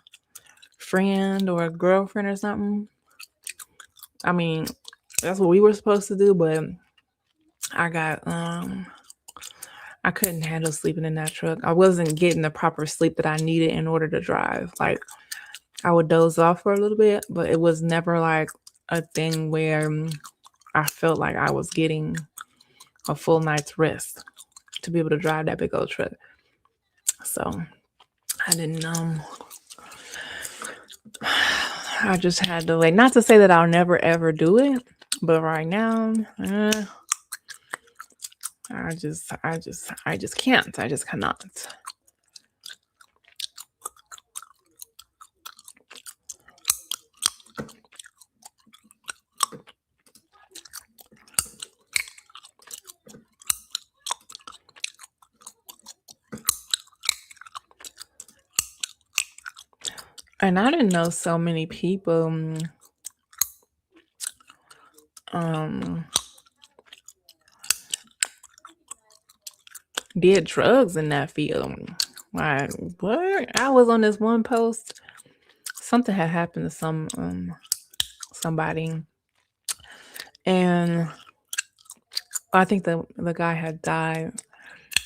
friend or a girlfriend or something. I mean, that's what we were supposed to do, but I got I couldn't handle sleeping in that truck. I wasn't getting the proper sleep that I needed in order to drive. Like, I would doze off for a little bit, but it was never like a thing where I felt like I was getting a full night's rest to be able to drive that big old truck. So I didn't I just had to, like, not to say that I'll never ever do it, but right now, I just can't. I just cannot. And I didn't know so many people did drugs in that field. Like, what? I was on this one post. Something had happened to somebody, and I think the guy had died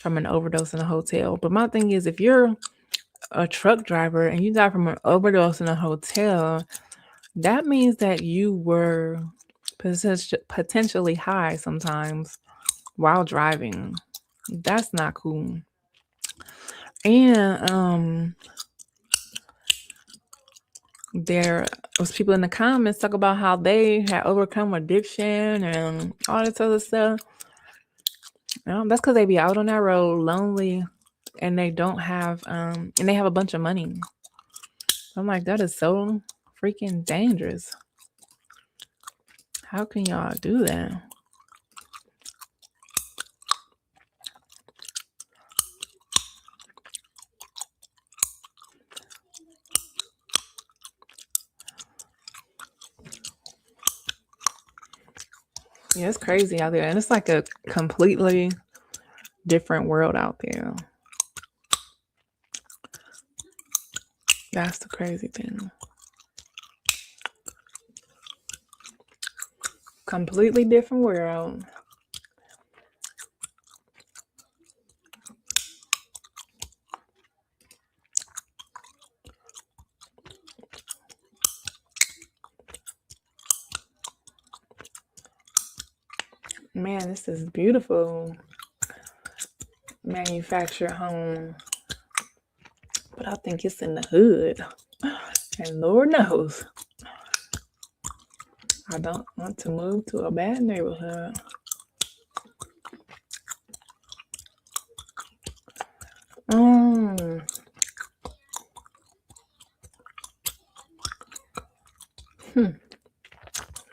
from an overdose in a hotel. But my thing is, if you're a truck driver and you die from an overdose in a hotel, that means that you were potentially high sometimes while driving. That's not cool. And there was people in the comments talk about how they had overcome addiction and all this other stuff. That's because they be out on that road lonely, and they don't have and they have a bunch of money. I'm like, that is so freaking dangerous. How can y'all do that? Yeah, it's crazy out there. And it's like a completely different world out there. That's the crazy thing. Completely different world. Man, this is beautiful. Manufactured home. But I think it's in the hood. And Lord knows, I don't want to move to a bad neighborhood.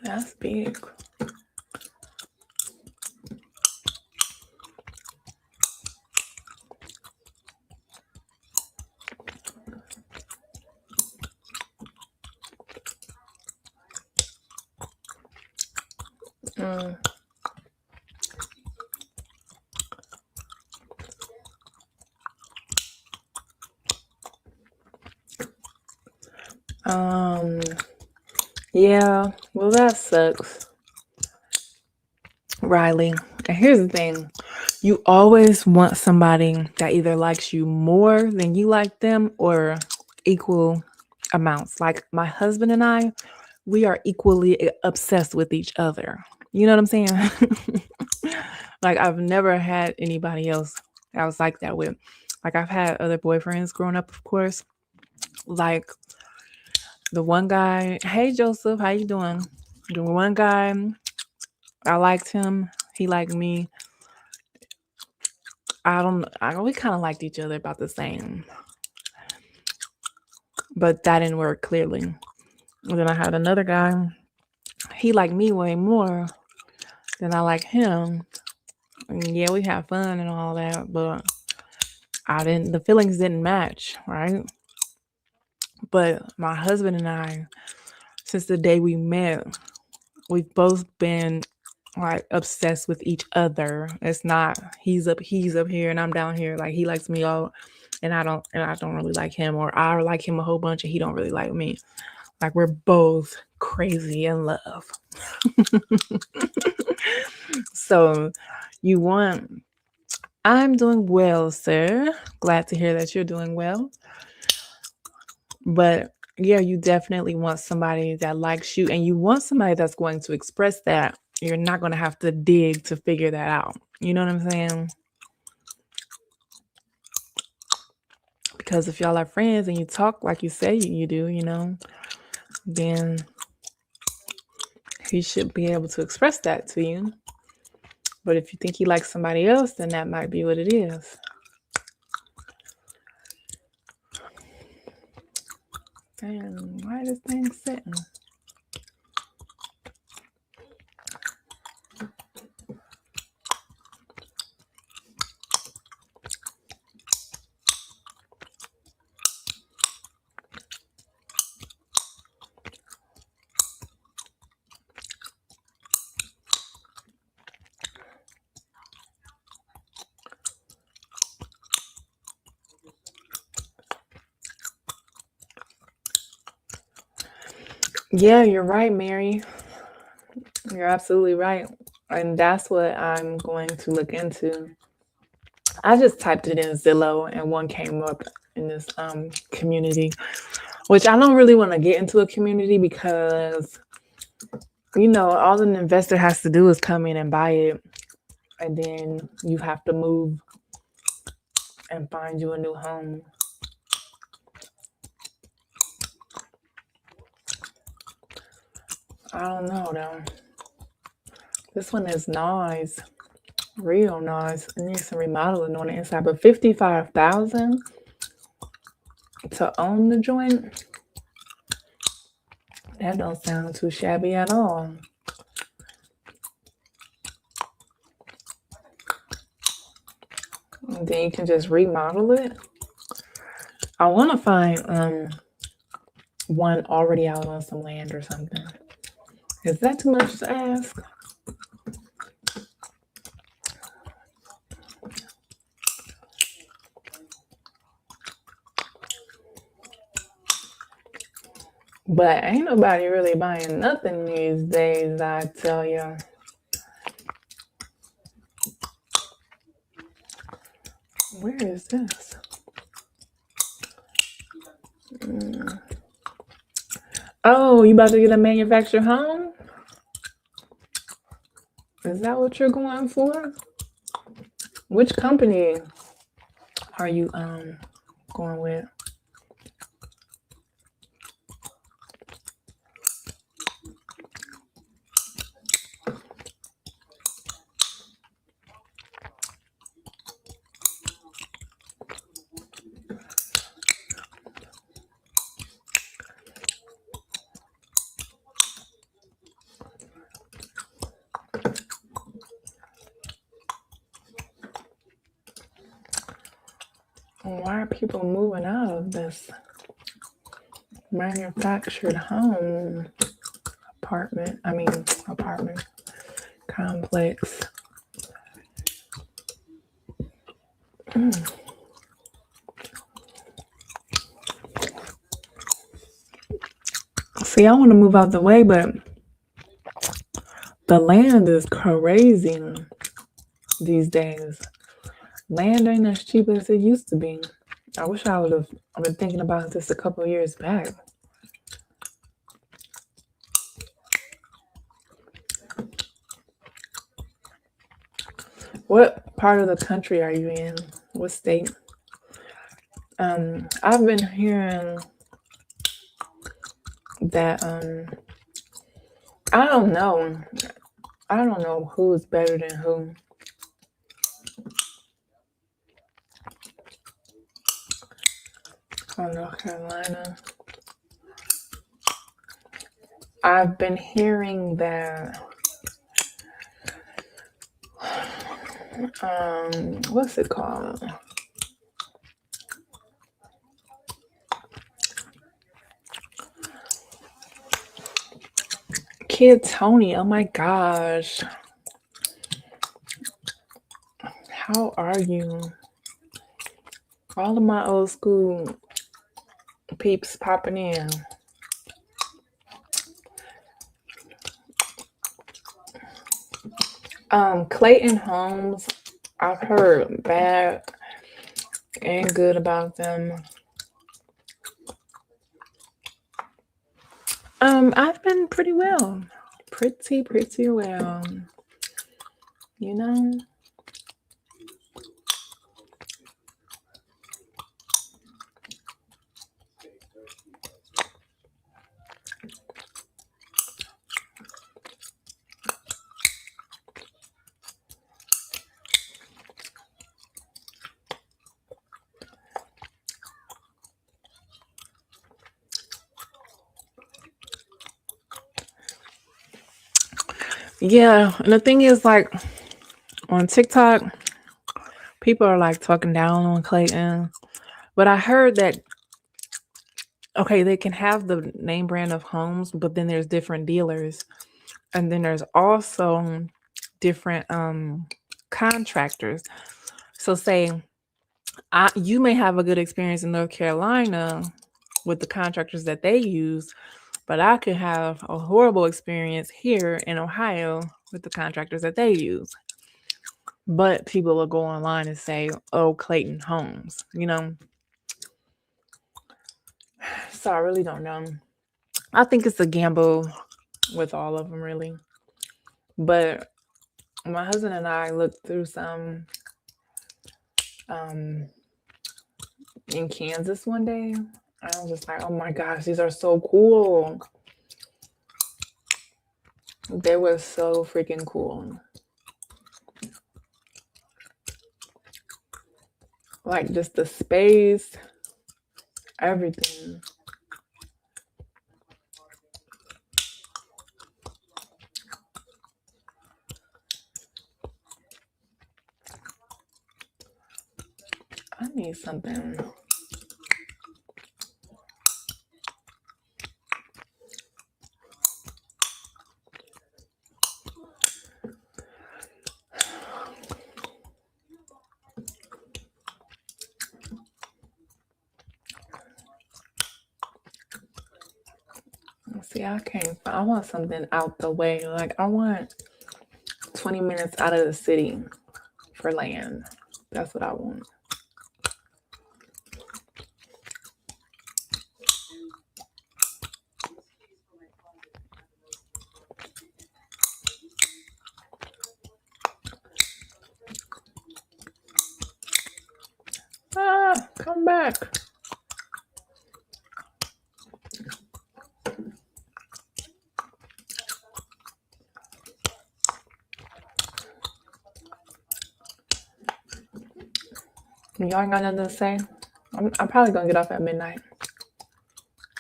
That's big. Yeah, well, that sucks, Riley. And here's the thing, you always want somebody that either likes you more than you like them or equal amounts. Like my husband and I, we are equally obsessed with each other. You know what I'm saying? Like I've never had anybody else that was like that with. Like I've had other boyfriends growing up, of course. Like the one guy, hey Joseph, how you doing? The one guy, I liked him. He liked me. We kind of liked each other about the same, but that didn't work clearly. And then I had another guy. He liked me way more than I like him. And yeah, we had fun and all that, but the feelings didn't match, right? But my husband and I, since the day we met, we've both been like obsessed with each other. It's not he's up here and I'm down here. Like he likes me all and I don't really like him, or I like him a whole bunch and he don't really like me. Like we're both crazy in love. So you want I'm doing well, sir. Glad to hear that you're doing well. But yeah, you definitely want somebody that likes you and you want somebody that's going to express that. You're not going to have to dig to figure that out. You know what I'm saying? Because if y'all are friends and you talk like you say you do, then he should be able to express that to you. But if you think he likes somebody else, then that might be what it is. Damn, why is this thing sitting? Yeah, you're right, Mary. You're absolutely right. And that's what I'm going to look into. I just typed it in Zillow and one came up in this community, which I don't really want to get into a community because, all an investor has to do is come in and buy it. And then you have to move and find you a new home. I don't know though. This one is nice. Real nice. It needs some remodeling on the inside, but 55,000 to own the joint. That don't sound too shabby at all. And then you can just remodel it. I want to find one already out on some land or something. Is that too much to ask? But ain't nobody really buying nothing these days, I tell you. Where is this? Oh, you about to get a manufactured home? Is that what you're going for? Which company are you going with? Why are people moving out of this manufactured home apartment complex? See, I want to move out the way, but the land is crazy these days. Land ain't as cheap as it used to be. I wish I would have been thinking about this a couple of years back. What part of the country are you in? What state? I've been hearing that I don't know. I don't know who's better than who. From North Carolina. I've been hearing that what's it called? Kid Tony, oh my gosh. How are you? All of my old school peeps popping in. Clayton Homes, I've heard bad and good about them. I've been pretty well. Pretty well. You know? Yeah, and the thing is, like, on TikTok, people are like talking down on Clayton. But I heard that, okay, they can have the name brand of homes, but then there's different dealers. And then there's also different contractors. So say you may have a good experience in North Carolina with the contractors that they use, but I could have a horrible experience here in Ohio with the contractors that they use. But people will go online and say, oh, Clayton Homes, you know? So I really don't know. I think it's a gamble with all of them, really. But my husband and I looked through some um, in Kansas one day. I was just like, oh my gosh, these are so cool. They were so freaking cool. Like just the space, everything. I need something. See, I can't. I want something out the way. Like I want 20 minutes out of the city for land. That's what I want. Ah, come back. Y'all ain't got nothing to say? I'm probably gonna get off at midnight.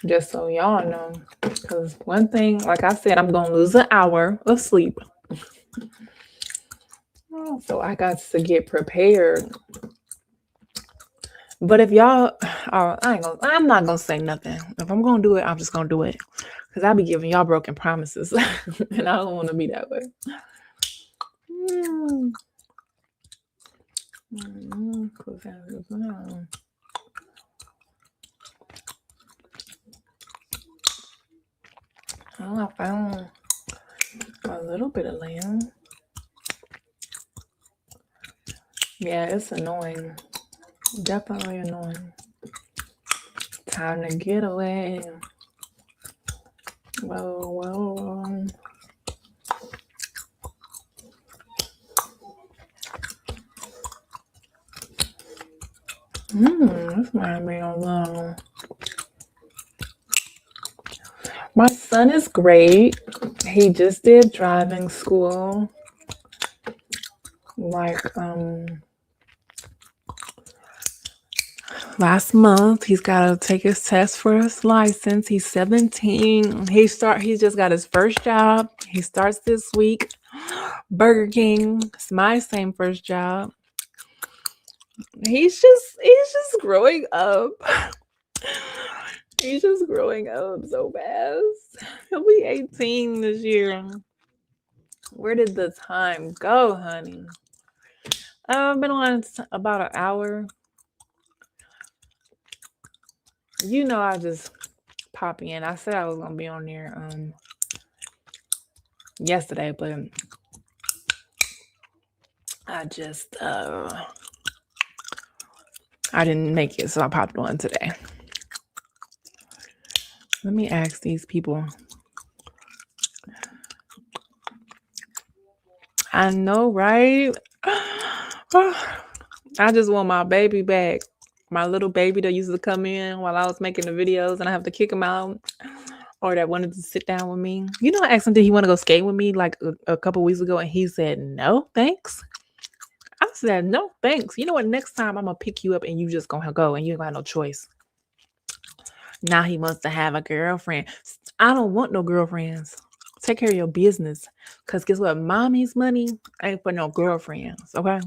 Just so y'all know. Because one thing, like I said, I'm gonna lose an hour of sleep. So I got to get prepared. But if y'all, I'm not gonna say nothing. If I'm gonna do it, I'm just gonna do it. Cause I'll be giving y'all broken promises, and I don't want to be that way. Mm. Oh, I found a little bit of land. Yeah, it's annoying. Definitely annoying. Time to get away. Whoa. This might be a little. My son is great. He just did driving school. Like last month, he's got to take his test for his license. He's 17. He just got his first job. He starts this week. Burger King. It's my same first job. He's just growing up. He's just growing up so fast. He'll be 18 this year. Where did the time go, honey? I've been on about an hour. You know, I just pop in. I said I was gonna be on there yesterday, but I just I didn't make it, so I popped on today. Let me ask these people. I know, right? I just want my baby back. My little baby that used to come in while I was making the videos and I have to kick him out. Or that wanted to sit down with me. You know, I asked him, did he want to go skate with me like a couple weeks ago? And he said, no, thanks. I said, no, thanks. You know what? Next time I'm going to pick you up and you just going to go and you ain't got no choice. Now he wants to have a girlfriend. I don't want no girlfriends. Take care of your business. Because guess what? Mommy's money ain't for no girlfriends, okay?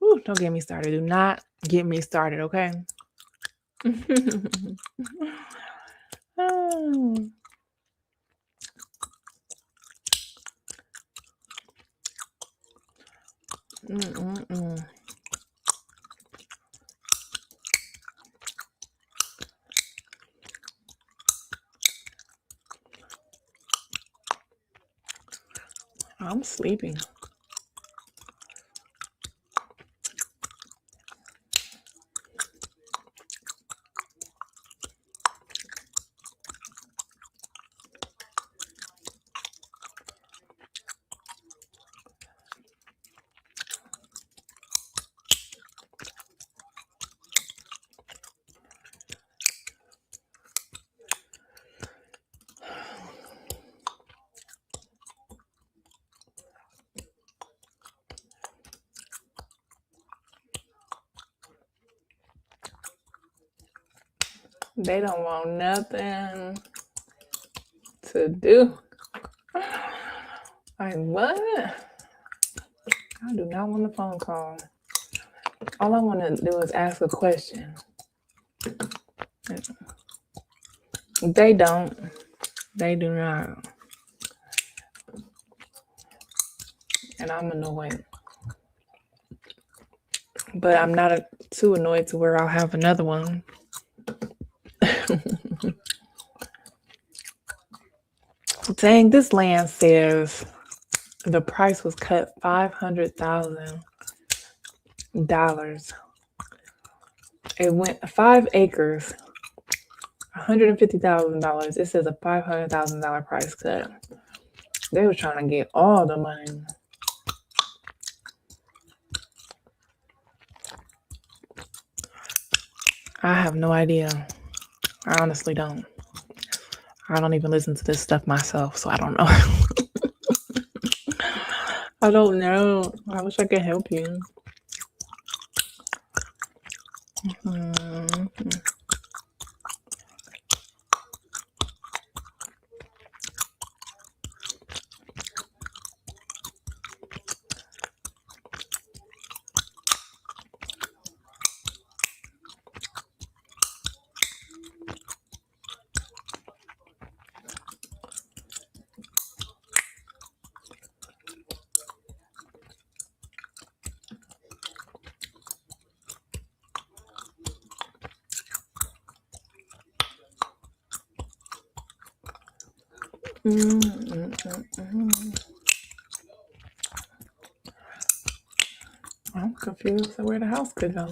Ooh, don't get me started. Do not get me started, okay? Oh. I'm sleeping. They don't want nothing to do. Like, what? I do not want a phone call. All I want to do is ask a question. They don't. They do not. And I'm annoyed. But I'm not too annoyed to where I'll have another one. Dang, this land says the price was cut $500,000. It went 5 acres, $150,000. It says a $500,000 price cut. They were trying to get all the money. I have no idea. I honestly don't. I don't even listen to this stuff myself, so I don't know. I don't know. I wish I could help you. I'm confused where the house could go.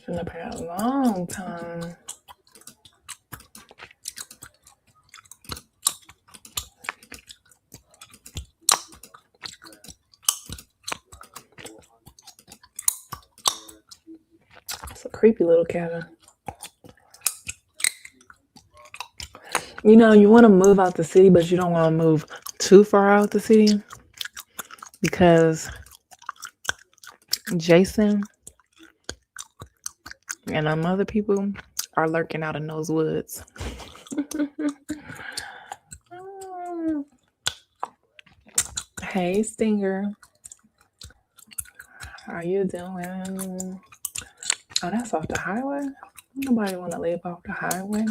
been up here a long time. It's a creepy little cabin. You know, you want to move out the city, but you don't want to move too far out the city because Jason and other people are lurking out in those woods. Hey, Stinger. How you doing? Oh, that's off the highway? Nobody want to live off the highway.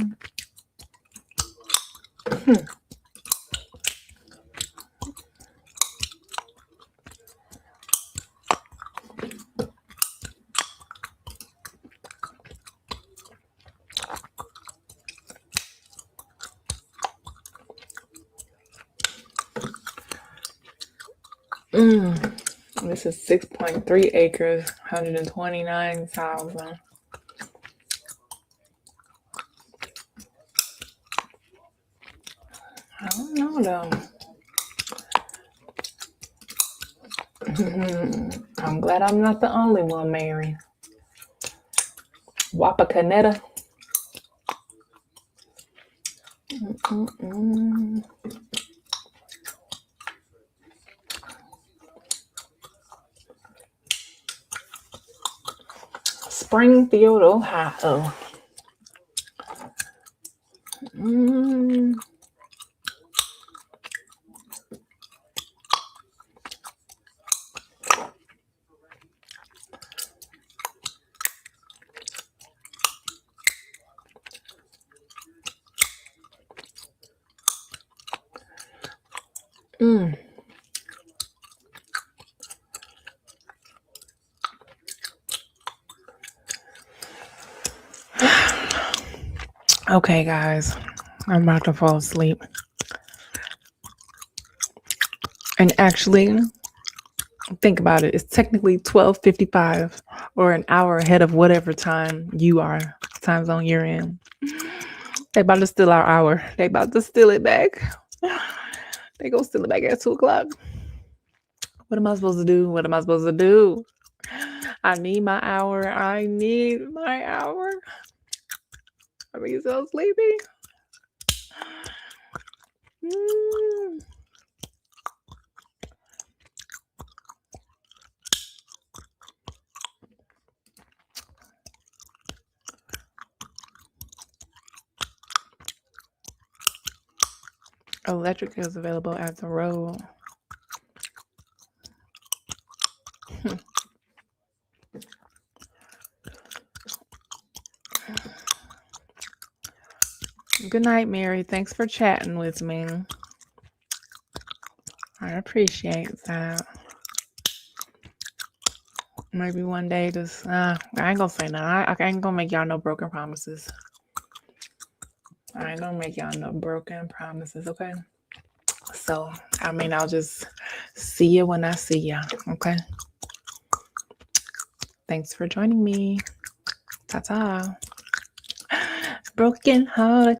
This is 6.3 acres, 129,000. I don't know though. I'm glad I'm not the only one, Mary. Wapakoneta. Springfield, Ohio. Okay, guys, I'm about to fall asleep. And actually, think about it. It's technically 12:55 or an hour ahead of whatever time you are, time zone you're in. They about to steal our hour. They about to steal it back. They go steal it back at 2 o'clock. What am I supposed to do? What am I supposed to do? I need my hour. I need my hour. I'm being so sleepy. Electric is available at the road. Good night, Mary. Thanks for chatting with me. I appreciate that. Maybe one day just, I ain't gonna say nothing. I ain't gonna make y'all no broken promises. I ain't gonna make y'all no broken promises, okay? So, I mean, I'll just see you when I see ya, okay? Thanks for joining me. Ta-ta. Broken heart.